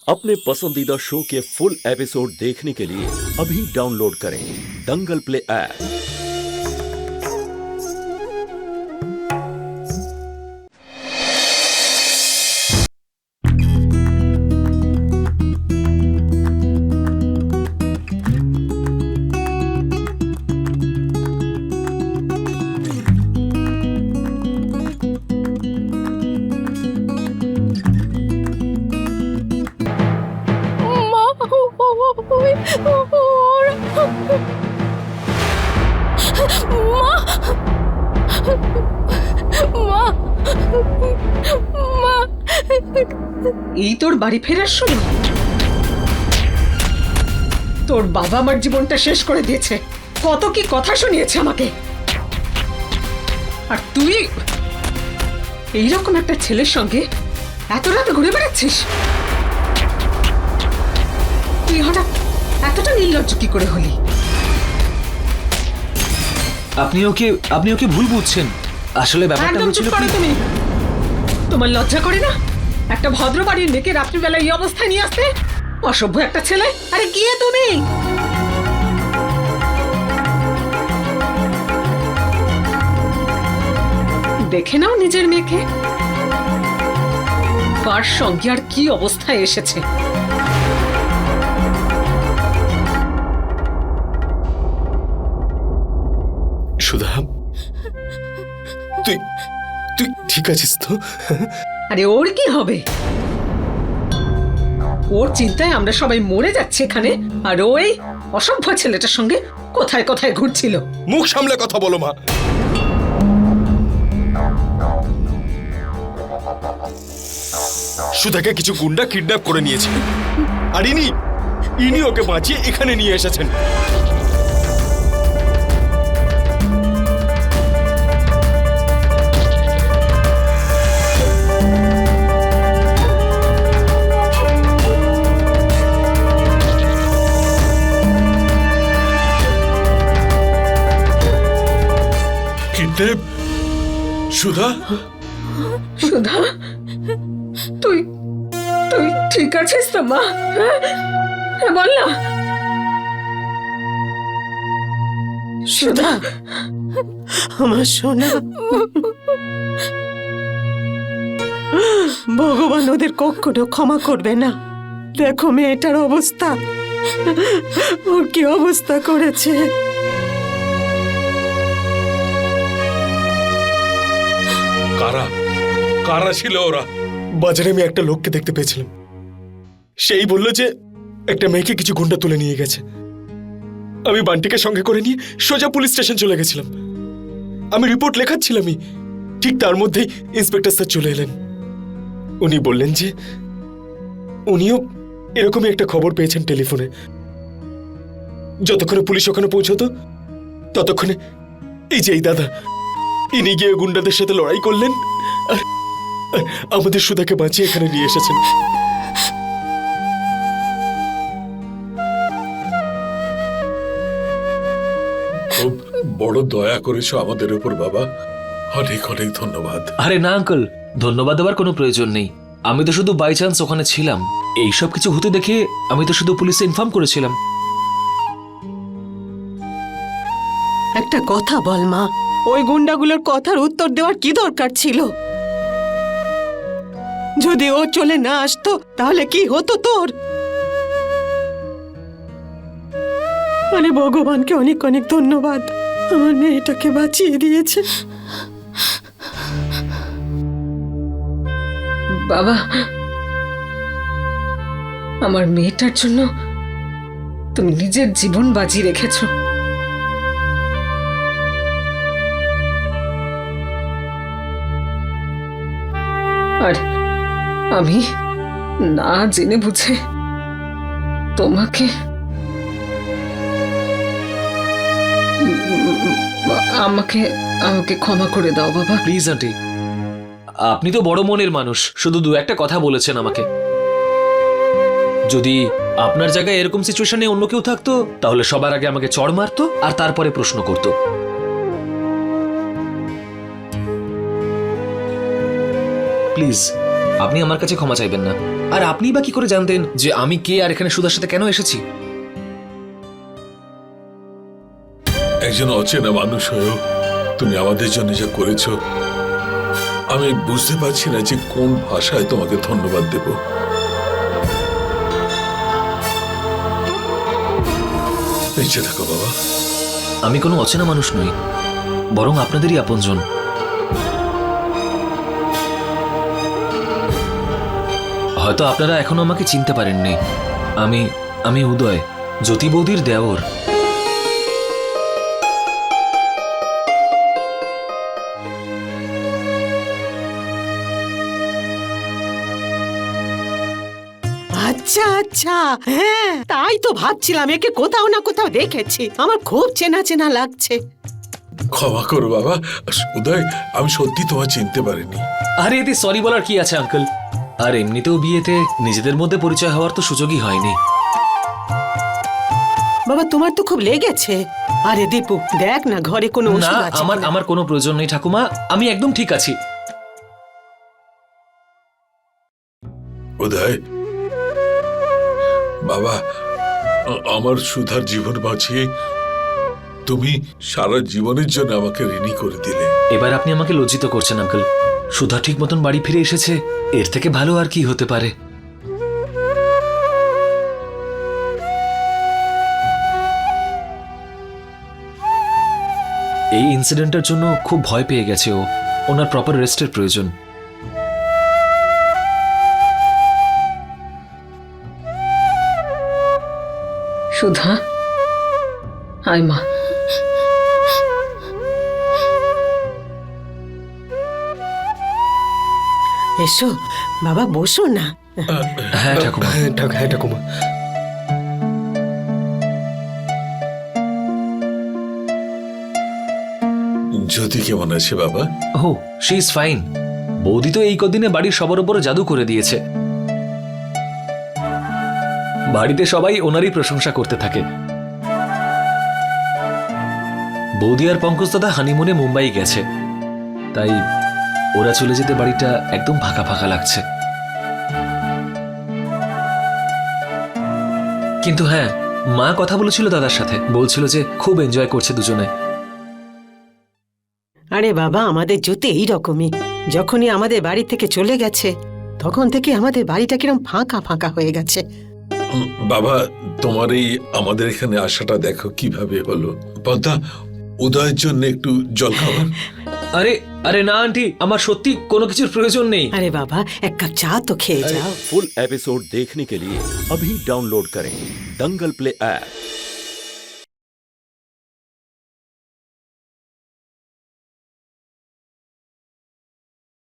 अपने पसंदीदा शो के फुल एपिसोड देखने के लिए अभी डाउनलोड करें दंगल प्ले ऐप। এই তোর বাড়ি ফেরার সময় তোর বাবা আমার জীবনটা শেষ করে দিয়েছে, কত কি কথা শুনিয়েছে আমাকে। আর তুই এইরকম একটা ছেলের সঙ্গে এত রাতে ঘুরে বেড়াচ্ছিস। তুই হঠাৎ এতটা নির্লজ্জ কি করে হলি? আপনি ওকে ভুল বুঝছেন। আসলে ব্যাপারটা একদম চুপ হয়েছিল করো কি, তুমি। তোমার লজ্জা করে না একটা ভদ্র বাড়ির মেয়েকে রাত্রিবেলা এই অবস্থায় নিয়ে আসতে? অসভ্য একটা ছেলে। আরে গিয়ে তুমি দেখে নাও নিজের মেয়েকে, কার সঙ্গে আর কি অবস্থায় এসেছে। সুধা, তুই তুই ঠিক আছিস তো? আরে ওর কি হবে? ওর চিন্তায় আমরা সবাই মরে যাচ্ছি এখানে, আর ওই অসভ্য ছেলেটার সঙ্গে কোথায় কোথায় ঘুরছিল। মুখ সামলে কথা বলো মা। সুধাকে কিছু গুন্ডা কিডন্যাপ করে নিয়েছে, আর ইনি ওকে বাঁচিয়ে এখানে নিয়ে এসেছেন। কিডন্যাপ? সুধা? সুধা, তুই তুই ঠিক আছিস তো মা? হ্যাঁ বল না সুধা, আমার সোনা। ভগবান ওদের কখনো ক্ষমা করবে না। দেখো মেয়েটার অবস্থা, ওর কি অবস্থা করেছে। কারা ছিল ওরা? বাজারে আমি একটা লোককে দেখতে পেয়েছিলাম, সেই বলল যে একটা মেয়েকে কিছু গুন্ডা তুলে নিয়ে গেছে। আমি বান্টিকে সঙ্গে করে নিয়ে সোজা পুলিশ স্টেশন চলে গেছিলাম। আমি রিপোর্ট লেখাচ্ছিলামই, ঠিক তার মধ্যেই ইন্সপেক্টর স্যার চলে এলেন। উনি বললেন যে উনিও এরকমই একটা খবর পেয়েছেন টেলিফোনে। যতক্ষণে পুলিশ ওখানে পৌঁছতো ততক্ষণে এই যে এই দাদা, ইনি গিয়ে গুন্ডাদের সাথে লড়াই করলেন আর আমাদের সুধাকে বাঁচিয়ে এখানে নিয়ে এসেছেন। খুব বড় দয়া করেছো আমাদের উপর বাবা, অনেক অনেক ধন্যবাদ। আরে না আঙ্কেল, ধন্যবাদ দেওয়ার কোনো প্রয়োজন নেই। আমি তো শুধু বাই চান্স ওখানে ছিলাম, এইসব কিছু হতে দেখে আমি তো শুধু পুলিশে ইনফর্ম করেছিলাম। একটা কথা বল মা, ওই গুন্ডাগুলোর কথার উত্তর দেওয়ার কি দরকার ছিল? যদি ও চলে না আসতো তাহলে কি হতো তোর? মানে ভগবানকে অনেক অনেক ধন্যবাদ, আমার মেয়েটাকে বাঁচিয়ে দিয়েছে। বাবা, আমার মেয়েটার জন্য তুমি নিজের জীবন বাজি রেখেছো। আর আমি না জেনে বুঝে তোমাকে আমাকে আমাকে ক্ষমা করে দাও বাবা। প্লিজ আন্টি, আপনি তো বড় মনের মানুষ, শুধু দু একটা কথা বলেছেন আমাকে। যদি আপনার জায়গায় এরকম সিচুয়েশনে অন্য কেউ থাকতো তাহলে সবার আগে আমাকে চড় মারতো আর তারপরে প্রশ্ন করতো। প্লিজ আপনি আমার কাছে ক্ষমা চাইবেন না। আর আপনি বা কি করে জানতেন যে আমি কে আর এখানে সুধার সাথে কেন এসেছি? একজন অচেনা মানুষ হয়েও তুমি আমাদের জন্য যা করেছো, আমি বুঝতে পারছি না যে কোন ভাষায় তোমাকে ধন্যবাদ দেব। বেঁচে থাকো বাবা। আমি কোনো অচেনা মানুষ নই, বরং আপনাদেরই আপনজন। হয়তো আপনারা এখনো আমাকে চিনতে পারেননি। আমি উদয়, জ্যোতি বৌদির দেওর। আচ্ছা আচ্ছা, হ্যাঁ তাই তো ভাবছিলাম একে কোথাও না কোথাও দেখেছি, আমার খুব চেনা চেনা লাগছে। ক্ষমা করো বাবা, উদয়, আমি সত্যি তোমায় চিনতে পারিনি। আরে এতে সরি বলার কি আছে আঙ্কেল? আর এমনিতেও বিয়েতে নিজেদের মধ্যে পরিচয় হওয়ার তো সুযোগই হয়নি। বাবা তোমার তো খুব লেগেছে। আরে দীপু দেখ না ঘরে কোনো না, ওষুধ আছে কিনা। আমার কোনো প্রয়োজন নেই ঠাকুমা, আমি একদম ঠিক আছি। উদয় বাবা, আমার সুধার জীবন বাঁচিয়ে তুমি সারা জীবনের জন্য আমাকে ঋণী করে দিলে। এবার আপনি আমাকে লজ্জিত করছেন আঙ্কেল। সুধা ঠিক মতন বাড়ি ফিরে এসেছে, এর থেকে ভালো আর কি হতে পারে? এই ইনসিডেন্টের জন্য খুব ভয় পেয়ে গেছে ও। ওনার প্রপার রেস্টের প্রয়োজন। সুধা, আয় মা। এসো বাবা বসো না। হ্যাঁ ঠাকুমা। হ্যাঁ ঠাকুমা। জ্যোতি কেমন আছে বাবা? ও, শি ইজ ফাইন। বৌদি তো এই কদিনে বাড়ির সবার উপরে জাদু করে দিয়েছে। বাড়িতে সবাই ওনারই প্রশংসা করতে থাকে। বৌদি আর পঙ্কজ দাদা হানিমুনে মুম্বাই গেছে, তাই ওরা চলে যেতে বাড়িটা একদম ফাঁকা ফাঁকা লাগছে। কিন্তু হ্যাঁ, মা কথা বলেছিল দাদার সাথে, বলছিল যে খুব এনজয় করছে দুজনে। আরে বাবা আমাদের জ্যোতি এইরকমই, যখনই আমাদের বাড়ি থেকে চলে গেছে তখন থেকে আমাদের বাড়িটা কিরম ফাঁকা ফাঁকা হয়ে গেছে। বাবা, তোমার এই আমাদের এখানে আসাটা দেখো কিভাবে হলো। পদ্মা, উদয়ের জন্য একটু জল খাবার। আরে আরে না আন্টি, আমার সত্যি কোনো কিছুর প্রয়োজন নেই। আরে বাবা এক কাপ চা তো খেয়ে যাও। फुल एपिसोड देखने के लिए अभी डाउनलोड करें दंगल प्ले ऐप।